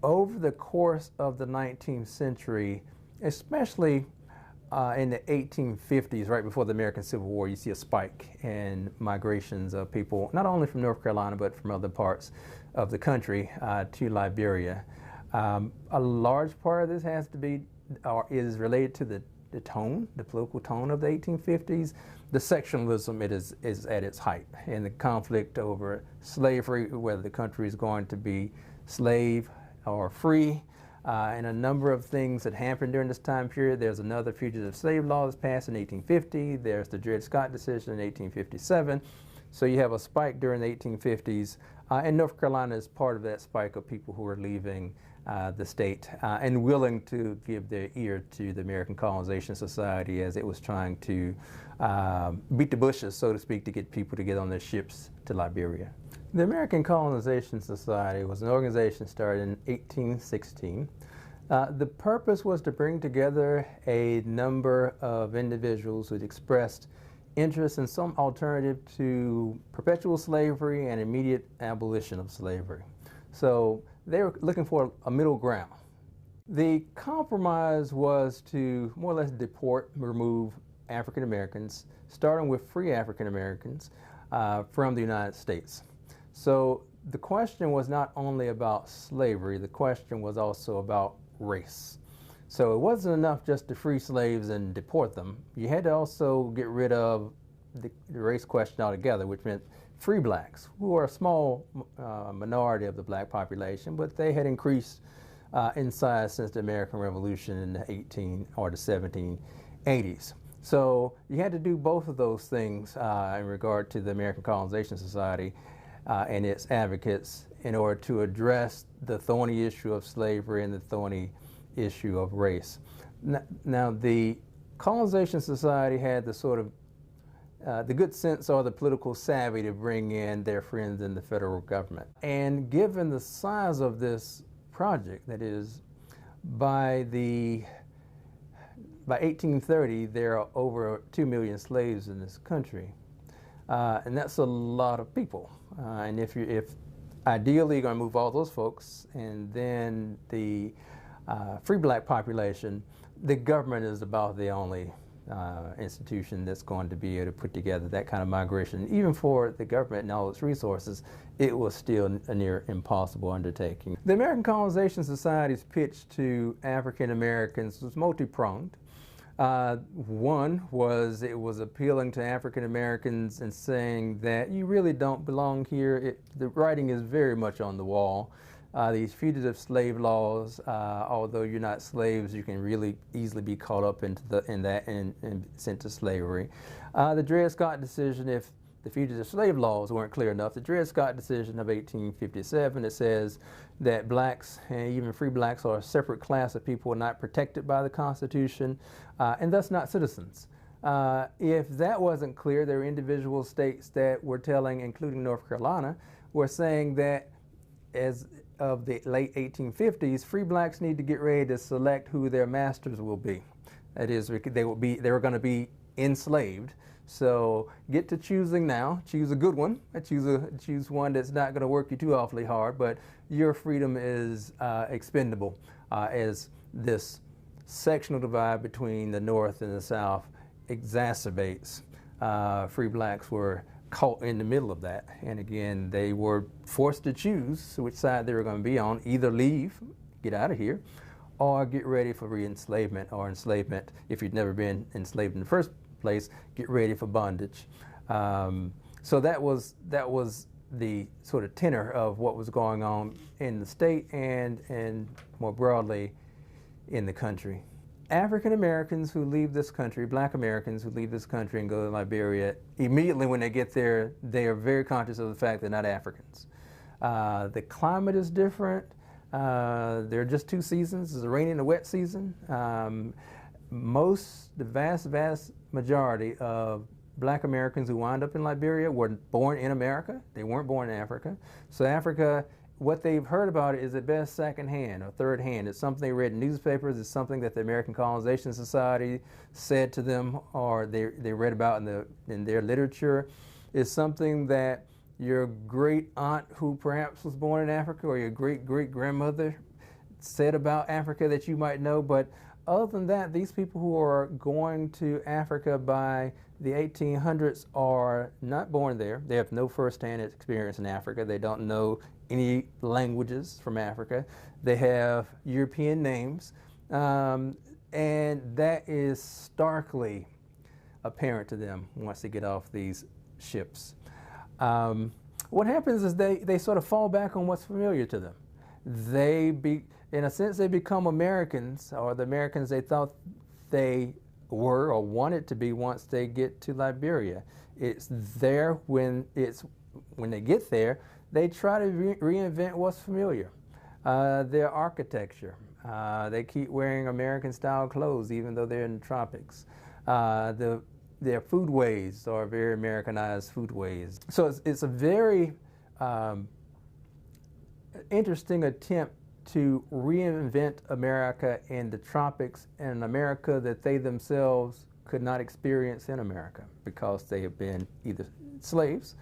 over the course of the 19th century, especially in the 1850s, right before the American Civil War, you see a spike in migrations of people, not only from North Carolina, but from other parts of the country to Liberia. A large part of this has to be, or is related to the tone, the political tone of the 1850s. The sectionalism is at its height, and the conflict over slavery, whether the country is going to be slave or free, and a number of things that happened during this time period. There's another fugitive slave law that's passed in 1850. There's the Dred Scott decision in 1857. So you have a spike during the 1850s, and North Carolina is part of that spike of people who are leaving the state and willing to give their ear to the American Colonization Society as it was trying to beat the bushes, so to speak, to get people to get on their ships to Liberia. The American Colonization Society was an organization started in 1816. The purpose was to bring together a number of individuals who had expressed interest in some alternative to perpetual slavery and immediate abolition of slavery. So they were looking for a middle ground. The compromise was to more or less deport, remove African Americans, starting with free African Americans from the United States. So the question was not only about slavery, the question was also about race. So it wasn't enough just to free slaves and deport them. You had to also get rid of the race question altogether, which meant free blacks, who are a small minority of the black population, but they had increased in size since the American Revolution in the 1780s. So you had to do both of those things in regard to the American Colonization Society and its advocates in order to address the thorny issue of slavery and the thorny issue of race. Now, the Colonization Society had the sort of the good sense or the political savvy to bring in their friends in the federal government. And given the size of this project, that is, by 1830, there are over 2 million slaves in this country. And that's a lot of people. And if ideally you're going to move all those folks, and then the free black population, the government is about the only institution that's going to be able to put together that kind of migration. Even for the government and all its resources, it was still a near impossible undertaking. The American Colonization Society's pitch to African Americans was multi-pronged. One was it was appealing to African Americans and saying that you really don't belong here. The writing is very much on the wall. These fugitive slave laws, although you're not slaves, you can really easily be caught up in that and sent to slavery. The Dred Scott decision, if the fugitive slave laws weren't clear enough, the Dred Scott decision of 1857, it says that blacks and even free blacks are a separate class of people not protected by the Constitution and thus not citizens. If that wasn't clear, there were individual states that were telling, including North Carolina, were saying that as of the late 1850s, free blacks need to get ready to select who their masters will be. That is, they were going to be enslaved. So get to choosing now. Choose a good one. Choose one that's not going to work you too awfully hard, but your freedom is expendable as this sectional divide between the North and the South exacerbates. Free blacks were caught in the middle of that, and again they were forced to choose which side they were going to be on: either leave, get out of here, or get ready for re-enslavement or enslavement. If you'd never been enslaved in the first place, get ready for bondage. So that was the sort of tenor of what was going on in the state and more broadly in the country. African Americans who leave this country, black Americans who leave this country and go to Liberia, immediately when they get there, they are very conscious of the fact they're not Africans. The climate is different. There are just two seasons. There's a rainy and a wet season. The vast majority of black Americans who wind up in Liberia were born in America. They weren't born in Africa. So Africa, what they've heard about it is at best secondhand or third hand. It's something they read in newspapers. It's something that the American Colonization Society said to them, or they read about in their literature. It's something that your great aunt, who perhaps was born in Africa, or your great grandmother said about Africa that you might know, but other than that, these people who are going to Africa by the 1800s are not born there. They have no first-hand experience in Africa. They don't know any languages from Africa. They have European names, and that is starkly apparent to them once they get off these ships. What happens is they sort of fall back on what's familiar to them. In a sense, they become Americans, or the Americans they thought they were or wanted to be once they get to Liberia. It's there when they get there, they try to reinvent what's familiar. Their architecture. They keep wearing American-style clothes even though they're in the tropics. Their foodways are very Americanized foodways. So it's a very interesting attempt to reinvent America in the tropics, and an America that they themselves could not experience in America because they have been either slaves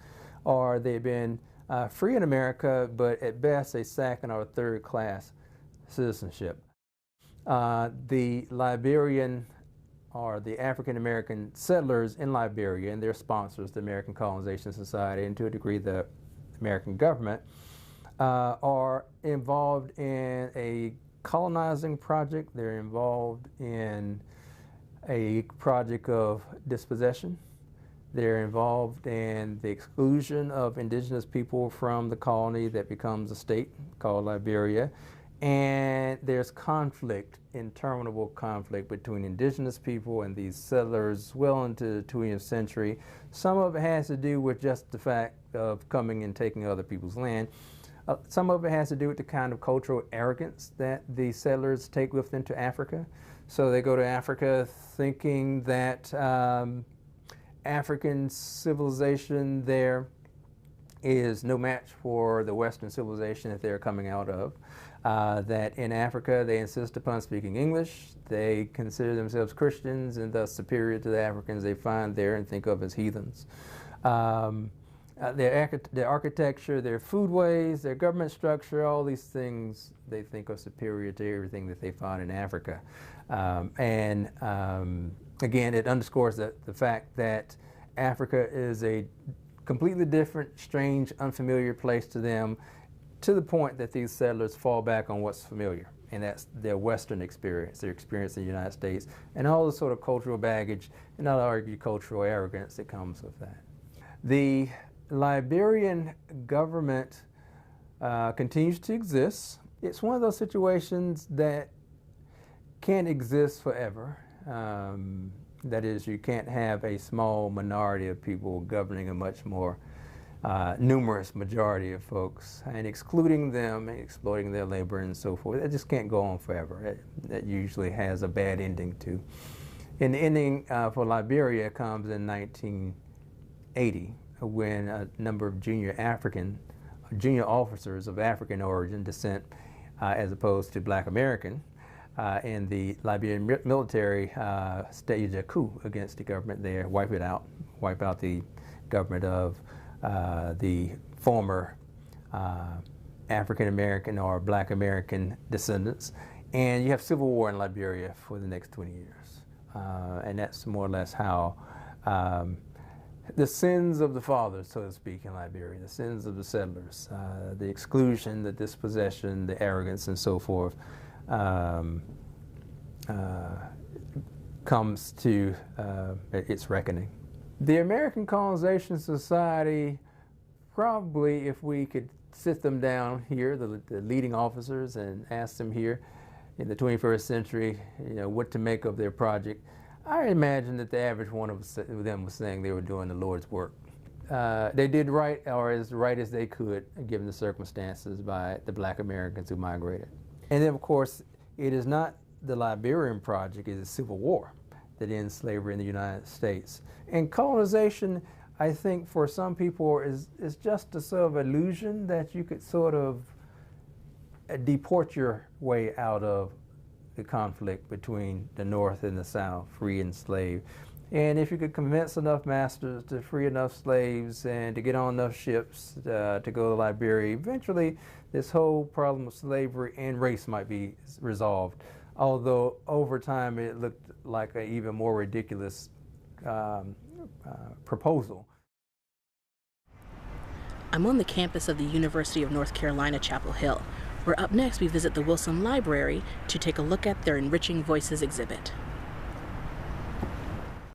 or they've been free in America, but at best a second or third class citizenship. The Liberian or the African American settlers in Liberia and their sponsors, the American Colonization Society, and to a degree the American government, are involved in a colonizing project. They're involved in a project of dispossession. They're involved in the exclusion of indigenous people from the colony that becomes a state called Liberia. And there's conflict, interminable conflict between indigenous people and these settlers well into the 20th century. Some of it has to do with just the fact of coming and taking other people's land. Some of it has to do with the kind of cultural arrogance that the settlers take with them to Africa. So they go to Africa thinking that African civilization there is no match for the Western civilization that they're coming out of. That in Africa they insist upon speaking English. They consider themselves Christians and thus superior to the Africans they find there and think of as heathens. Their architecture, their foodways, their government structure, all these things they think are superior to everything that they find in Africa. Again, it underscores the fact that Africa is a completely different, strange, unfamiliar place to them, to the point that these settlers fall back on what's familiar, and that's their Western experience, their experience in the United States, and all the sort of cultural baggage, and I'll argue cultural arrogance that comes with that. The Liberian government continues to exist. It's one of those situations that can't exist forever. That is, you can't have a small minority of people governing a much more numerous majority of folks and excluding them and exploiting their labor and so forth. It just can't go on forever. That usually has a bad ending too. And the ending for Liberia comes in 1980 when a number of junior officers of African origin descent as opposed to Black American and the Liberian military staged a coup against the government there, wipe out the government of the former African American or Black American descendants, and you have civil war in Liberia for the next 20 years. And that's more or less how the sins of the fathers, so to speak, in Liberia, the sins of the settlers, the exclusion, the dispossession, the arrogance, and so forth, comes to its reckoning. The American Colonization Society, probably if we could sit them down here, the leading officers, and ask them here in the 21st century, what to make of their project, I imagine that the average one of them was saying they were doing the Lord's work. They did right, or as right as they could, given the circumstances, by the Black Americans who migrated. And then, of course, it is not the Liberian project, it is civil war that ends slavery in the United States. And colonization, I think, for some people is just a sort of illusion that you could sort of deport your way out of the conflict between the North and the South, free and slave. And if you could convince enough masters to free enough slaves and to get on enough ships to go to Liberia, eventually this whole problem of slavery and race might be resolved. Although over time it looked like an even more ridiculous proposal. I'm on the campus of the University of North Carolina, Chapel Hill, where up next we visit the Wilson Library to take a look at their Enriching Voices exhibit.